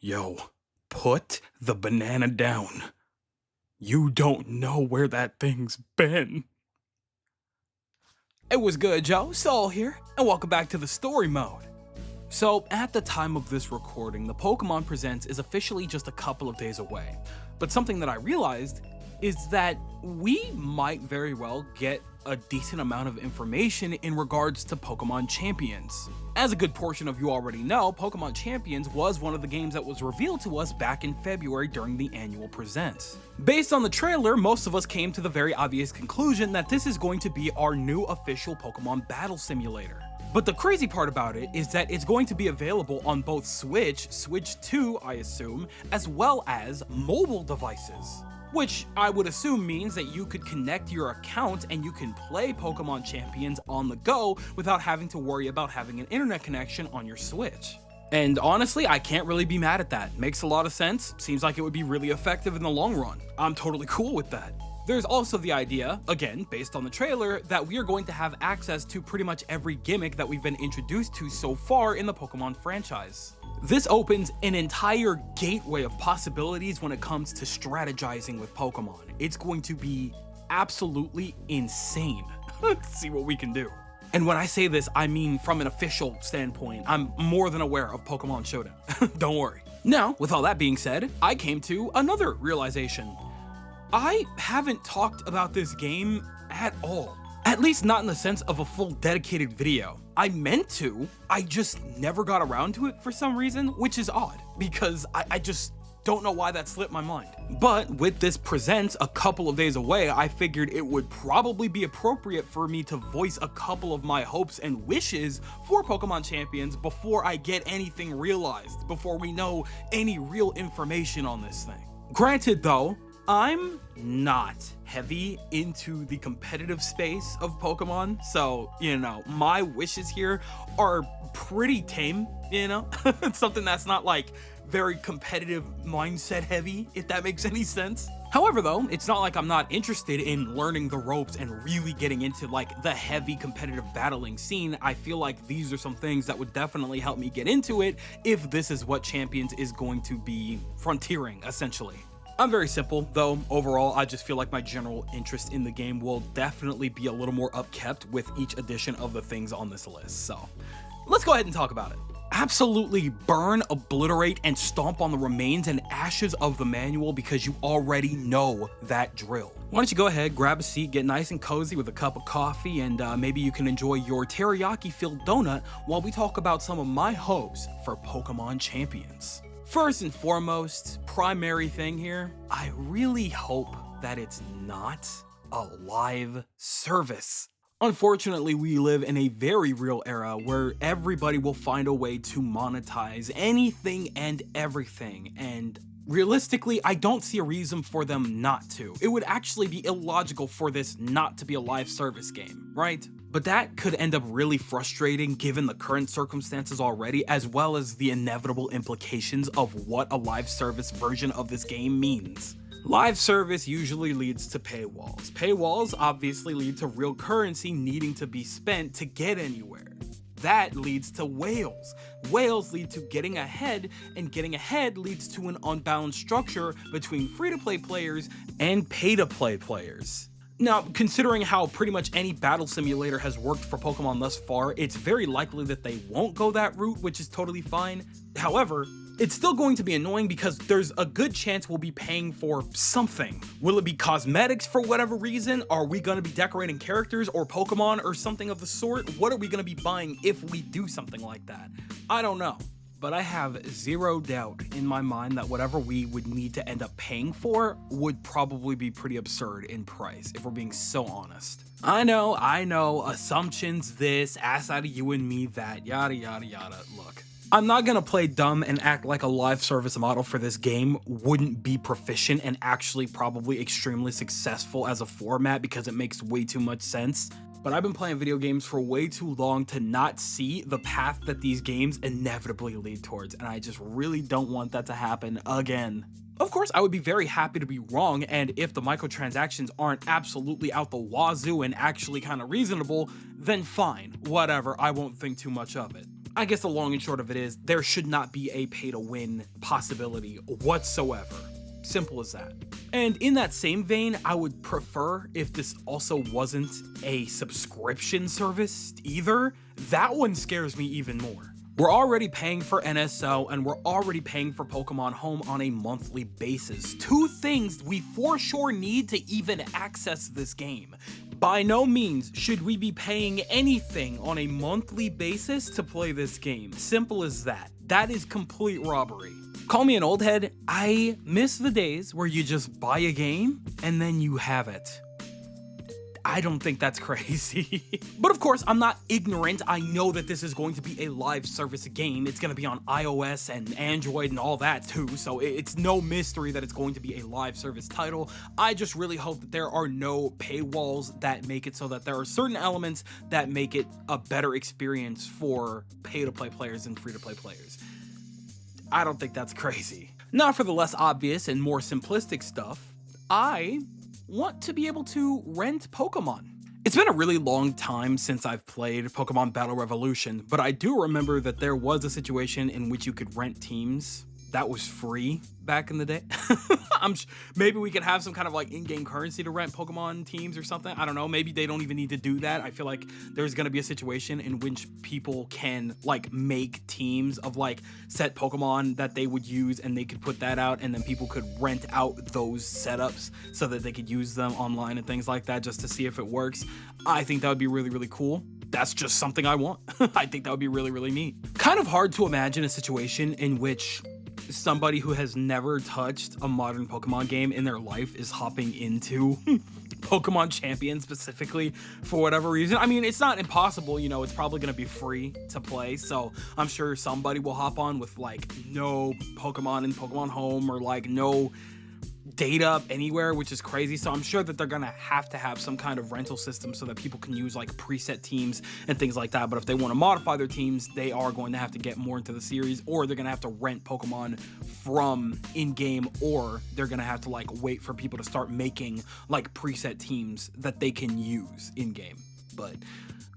Yo, put the banana down. You don't know where that thing's been. It was good, Joe. Saul here, and welcome back to the story mode. So, at the time of this recording, the Pokemon Presents is officially just a couple of days away. But something that I realized is that we might very well get a decent amount of information in regards to Pokemon Champions. As a good portion of you already know, Pokemon Champions was one of the games that was revealed to us back in February during the annual Presents. Based on the trailer, most of us came to the very obvious conclusion that this is going to be our new official Pokemon battle simulator. But the crazy part about it is that it's going to be available on both Switch 2 I assume, as well as mobile devices. Which I would assume means that you could connect your account and you can play Pokemon Champions on the go without having to worry about having an internet connection on your Switch. And honestly, I can't really be mad at that. Makes a lot of sense, seems like it would be really effective in the long run. I'm totally cool with that. There's also the idea, again, based on the trailer, that we are going to have access to pretty much every gimmick that we've been introduced to so far in the Pokemon franchise. This opens an entire gateway of possibilities when it comes to strategizing with Pokemon. It's going to be absolutely insane. Let's see what we can do. And when I say this, I mean from an official standpoint. I'm more than aware of Pokemon Showdown. Don't worry. Now, with all that being said, I came to another realization. I haven't talked about this game at all. At least not in the sense of a full dedicated video. I meant to, I just never got around to it for some reason, which is odd, because I just don't know why that slipped my mind. But with this Presents a couple of days away, I figured it would probably be appropriate for me to voice a couple of my hopes and wishes for Pokemon Champions before I get anything realized, before we know any real information on this thing. Granted though, I'm not heavy into the competitive space of Pokemon, so, you know, my wishes here are pretty tame, you know? It's something that's not like very competitive mindset heavy, if that makes any sense. However though, it's not like I'm not interested in learning the ropes and really getting into like the heavy competitive battling scene. I feel like these are some things that would definitely help me get into it if this is what Champions is going to be frontiering, essentially. I'm very simple, though overall I just feel like my general interest in the game will definitely be a little more upkept with each edition of the things on this list, so let's go ahead and talk about it. Absolutely burn, obliterate, and stomp on the remains and ashes of the manual because you already know that drill. Why don't you go ahead, grab a seat, get nice and cozy with a cup of coffee, and maybe you can enjoy your teriyaki-filled donut while we talk about some of my hopes for Pokemon Champions. First and foremost, primary thing here, I really hope that it's not a live service. Unfortunately, we live in a very real era where everybody will find a way to monetize anything and everything, and realistically, I don't see a reason for them not to. It would actually be illogical for this not to be a live service game, right? But that could end up really frustrating given the current circumstances already, as well as the inevitable implications of what a live service version of this game means. Live service usually leads to paywalls. Paywalls obviously lead to real currency needing to be spent to get anywhere. That leads to whales. Whales lead to getting ahead, and getting ahead leads to an unbalanced structure between free-to-play players and pay-to-play players. Now, considering how pretty much any battle simulator has worked for Pokemon thus far, it's very likely that they won't go that route, which is totally fine. However, it's still going to be annoying because there's a good chance we'll be paying for something. Will it be cosmetics for whatever reason? Are we going to be decorating characters or Pokemon or something of the sort? What are we going to be buying if we do something like that? I don't know. But I have zero doubt in my mind that whatever we would need to end up paying for would probably be pretty absurd in price, if we're being so honest. I know, assumptions this, ass out of you and me that, yada yada yada. Look, I'm not gonna play dumb and act like a live service model for this game wouldn't be proficient and actually probably extremely successful as a format because it makes way too much sense. But I've been playing video games for way too long to not see the path that these games inevitably lead towards, and I just really don't want that to happen again. Of course, I would be very happy to be wrong, and if the microtransactions aren't absolutely out the wazoo and actually kind of reasonable, then fine, whatever, I won't think too much of it. I guess the long and short of it is there should not be a pay to win possibility whatsoever. Simple as that. And in that same vein, I would prefer if this also wasn't a subscription service either. That one scares me even more. We're already paying for NSO and we're already paying for Pokemon Home on a monthly basis. Two things we for sure need to even access this game. By no means should we be paying anything on a monthly basis to play this game. Simple as that. That is complete robbery. Call me an old head, I miss the days where you just buy a game and then you have it. I don't think that's crazy. But of course, I'm not ignorant. I know that this is going to be a live service game. It's going to be on iOS and Android and all that too, so it's no mystery that it's going to be a live service title. I just really hope that there are no paywalls that make it so that there are certain elements that make it a better experience for pay-to-play players and free-to-play players. I don't think that's crazy. Now for the less obvious and more simplistic stuff, I want to be able to rent Pokemon. It's been a really long time since I've played Pokemon Battle Revolution, but I do remember that there was a situation in which you could rent teams that was free back in the day. Maybe we could have some kind of like in-game currency to rent Pokemon teams or something. I don't know. Maybe they don't even need to do that. I feel like there's going to be a situation in which people can like make teams of like set Pokemon that they would use, and they could put that out, and then people could rent out those setups so that they could use them online and things like that just to see if it works. I think that would be really, really cool. That's just something I want. I think that would be really, really neat. Kind of hard to imagine a situation in which somebody who has never touched a modern Pokemon game in their life is hopping into Pokemon Champion specifically for whatever reason. I mean, it's not impossible, you know, it's probably going to be free to play, so I'm sure somebody will hop on with like no Pokemon in Pokemon Home or like no data anywhere, which is crazy. So I'm sure that they're gonna have to have some kind of rental system so that people can use like preset teams and things like that. But if they want to modify their teams, they are going to have to get more into the series, or they're gonna have to rent Pokemon from in-game, or they're gonna have to like wait for people to start making like preset teams that they can use in-game. But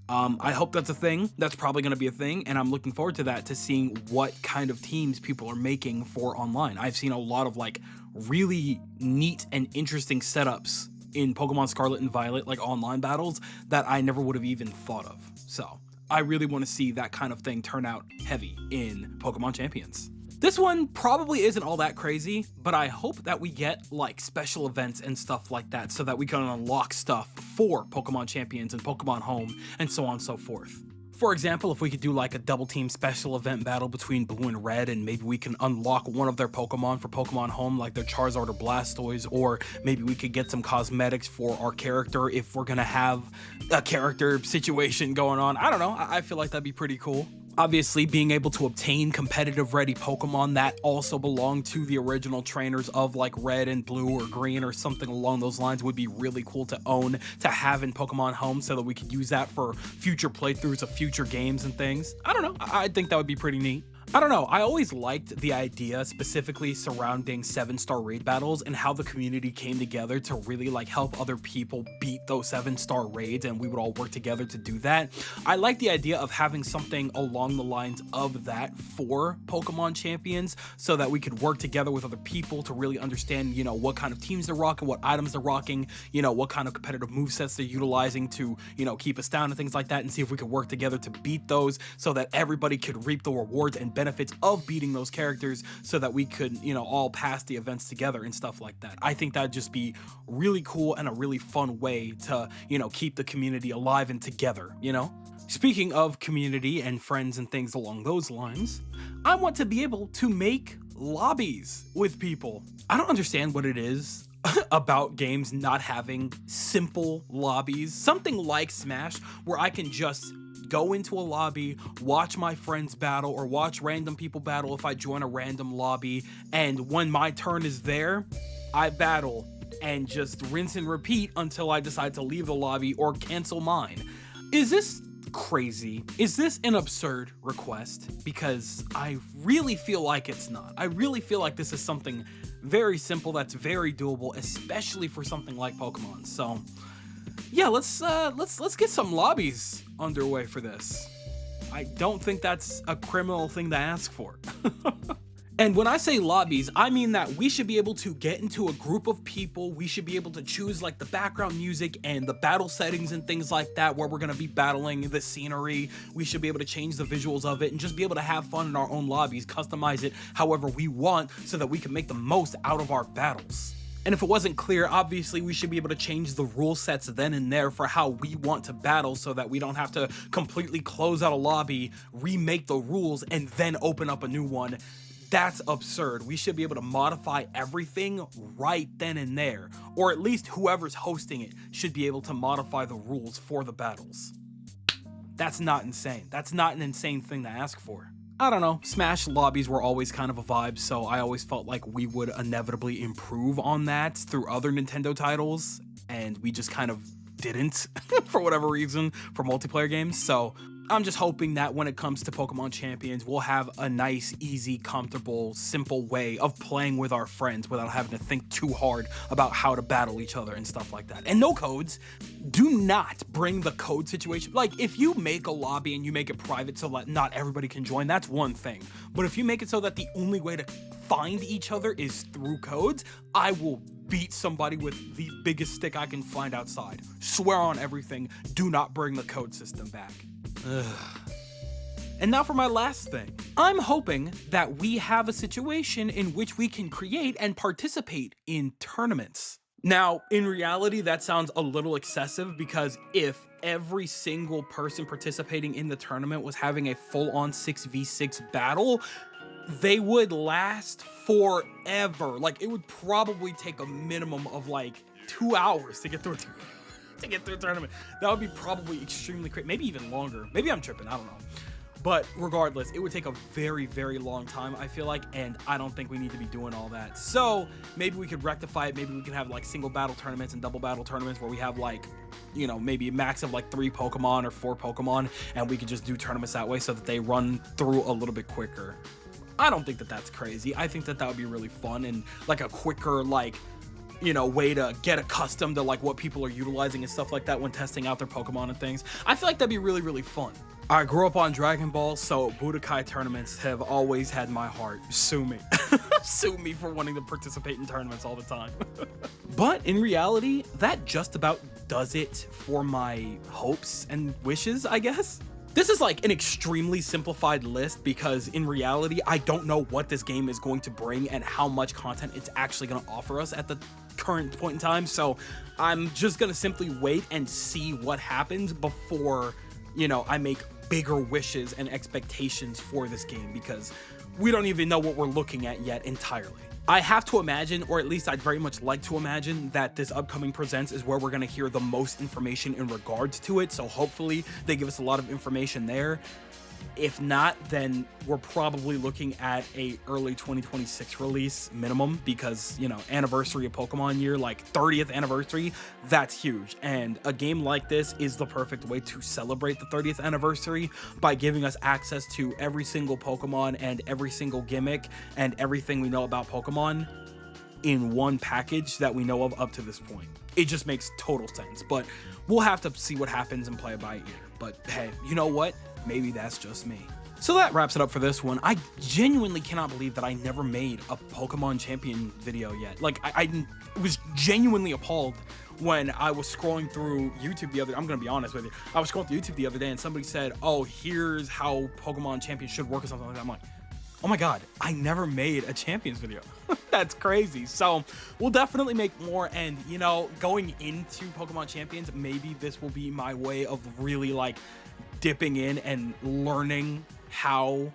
I hope that's a thing. That's probably going to be a thing, and I'm looking forward to that, to seeing what kind of teams people are making for online. I've seen a lot of like really neat and interesting setups in Pokemon Scarlet and Violet, like online battles, that I never would have even thought of. So I really want to see that kind of thing turn out heavy in Pokemon Champions. This one probably isn't all that crazy, but I hope that we get like special events and stuff like that so that we can unlock stuff for Pokemon Champions and Pokemon Home and so on and so forth. For example, if we could do like a double team special event battle between Blue and Red, and maybe we can unlock one of their Pokemon for Pokemon Home, like their Charizard or Blastoise, or maybe we could get some cosmetics for our character if we're gonna have a character situation going on. I don't know, I feel like that'd be pretty cool. Obviously, being able to obtain competitive ready Pokemon that also belong to the original trainers of like Red and Blue or Green or something along those lines would be really cool to own, to have in Pokemon Home, so that we could use that for future playthroughs of future games and things. I don't know, I think that would be pretty neat. I don't know, I always liked the idea specifically surrounding 7-star raid battles and how the community came together to really like help other people beat those 7-star raids, and we would all work together to do that. I like the idea of having something along the lines of that for Pokemon Champions, so that we could work together with other people to really understand, you know, what kind of teams they're rocking, what items they're rocking, you know, what kind of competitive movesets they're utilizing to, you know, keep us down and things like that, and see if we could work together to beat those so that everybody could reap the rewards and benefits of beating those characters, so that we could, you know, all pass the events together and stuff like that. I think that'd just be really cool and a really fun way to, you know, keep the community alive and together, you know? Speaking of community and friends and things along those lines, I want to be able to make lobbies with people. I don't understand what it is about games not having simple lobbies, something like Smash, where I can just go into a lobby, watch my friends battle, or watch random people battle if I join a random lobby, and when my turn is there, I battle and just rinse and repeat until I decide to leave the lobby or cancel mine. Is this crazy? Is this an absurd request? Because I really feel like it's not. I really feel like this is something very simple that's very doable, especially for something like Pokemon. So yeah, let's get some lobbies underway for this. I don't think that's a criminal thing to ask for. And when I say lobbies, I mean that we should be able to get into a group of people. We should be able to choose like the background music and the battle settings and things like that, where we're going to be battling the scenery. We should be able to change the visuals of it and just be able to have fun in our own lobbies, customize it however we want so that we can make the most out of our battles. And if it wasn't clear, obviously we should be able to change the rule sets then and there for how we want to battle so that we don't have to completely close out a lobby, remake the rules, and then open up a new one. That's absurd. We should be able to modify everything right then and there, or at least whoever's hosting it should be able to modify the rules for the battles. That's not insane. That's not an insane thing to ask for. I don't know, Smash lobbies were always kind of a vibe, so I always felt like we would inevitably improve on that through other Nintendo titles, and we just kind of didn't for whatever reason for multiplayer games. So I'm just hoping that when it comes to Pokemon Champions, we'll have a nice, easy, comfortable, simple way of playing with our friends without having to think too hard about how to battle each other and stuff like that. And no codes. Do not bring the code situation. Like, if you make a lobby and you make it private so that not everybody can join, that's one thing. But if you make it so that the only way to find each other is through codes, I will beat somebody with the biggest stick I can find outside. Swear on everything, do not bring the code system back. Ugh. And now for my last thing. I'm hoping that we have a situation in which we can create and participate in tournaments. Now, in reality, that sounds a little excessive, because if every single person participating in the tournament was having a full-on 6v6 battle, they would last forever. Like, it would probably take a minimum of like 2 hours to get through a tournament. That would be probably extremely quick, maybe even longer. Maybe I'm tripping, I don't know. But regardless, it would take a very, very long time, I feel like, and I don't think we need to be doing all that. So maybe we could rectify it. Maybe we can have like single battle tournaments and double battle tournaments where we have like, you know, maybe a max of like 3 Pokemon or 4 Pokemon, and we could just do tournaments that way so that they run through a little bit quicker. I don't think that that's crazy. I think that that would be really fun and like a quicker, like, you know, way to get accustomed to like what people are utilizing and stuff like that when testing out their Pokemon and things. I feel like that'd be really, really fun. I grew up on Dragon Ball, so Blue.Sky tournaments have always had my heart. Sue me. Sue me for wanting to participate in tournaments all the time. But in reality, that just about does it for my hopes and wishes, I guess. This is like an extremely simplified list because in reality, I don't know what this game is going to bring and how much content it's actually going to offer us at the current point in time. So I'm just going to simply wait and see what happens before, you know, I make bigger wishes and expectations for this game, because we don't even know what we're looking at yet entirely. I have to imagine, or at least I'd very much like to imagine, that this upcoming Presents is where we're going to hear the most information in regards to it. So hopefully they give us a lot of information there. If not, then we're probably looking at a early 2026 release minimum, because, you know, anniversary of Pokemon year, like 30th anniversary, that's huge. And a game like this is the perfect way to celebrate the 30th anniversary by giving us access to every single Pokemon and every single gimmick and everything we know about Pokemon in one package that we know of up to this point. It just makes total sense, but we'll have to see what happens and play it by ear. But hey, you know what? Maybe that's just me. So that wraps it up for this one. I genuinely cannot believe that I never made a Pokemon Champion video yet. Like, I was genuinely appalled when I was scrolling through YouTube the other day. I'm gonna be honest with you. I was scrolling through YouTube the other day and somebody said, oh, here's how Pokemon Champions should work or something like that. I'm like, oh my God, I never made a Champions video. That's crazy. So we'll definitely make more. And, you know, going into Pokemon Champions, maybe this will be my way of really like dipping in and learning how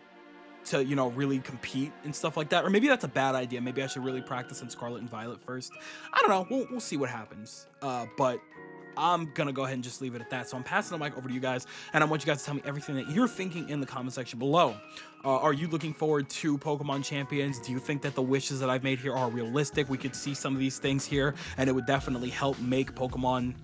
to, you know, really compete and stuff like that. Or maybe that's a bad idea. Maybe I should really practice in Scarlet and Violet first. I don't know. We'll see what happens. But I'm gonna go ahead and just leave it at that. So I'm passing the mic over to you guys, and I want you guys to tell me everything that you're thinking in the comment section below. Are you looking forward to Pokemon Champions? Do you think that the wishes that I've made here are realistic? We could see some of these things here, and it would definitely help make Pokemon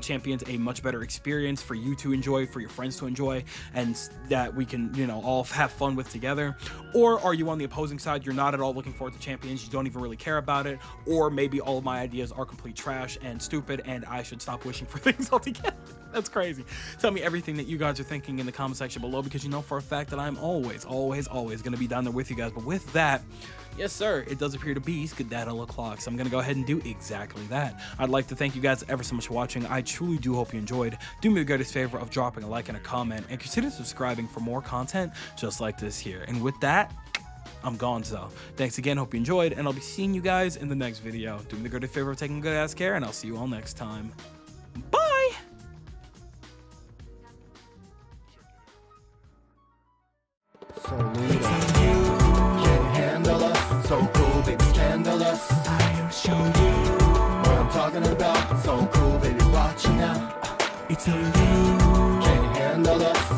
champions a much better experience for you to enjoy, for your friends to enjoy, and that we can, you know, all have fun with together? Or are you on the opposing side? You're not at all looking forward to champions, you don't even really care about it, or maybe all of my ideas are complete trash and stupid and I should stop wishing for things altogether. That's crazy. Tell me everything that you guys are thinking in the comment section below, because you know for a fact that I'm always going to be down there with you guys. But with that, yes sir, it does appear to be skedaddle o'clock, so I'm gonna go ahead and do exactly that. I'd like to thank you guys ever so much for watching. I truly do hope you enjoyed. Do me the greatest favor of dropping a like and a comment, and consider subscribing for more content just like this here. And with that, I'm gone. So thanks again, hope you enjoyed, and I'll be seeing you guys in the next video. Do me the greatest favor of taking good ass care, and I'll see you all next time. Bye. So loose, can't handle us. So cool, baby, scandalous. I'll show you What I'm talking about. So cool, baby, watch it now. it's a you. Can't handle us.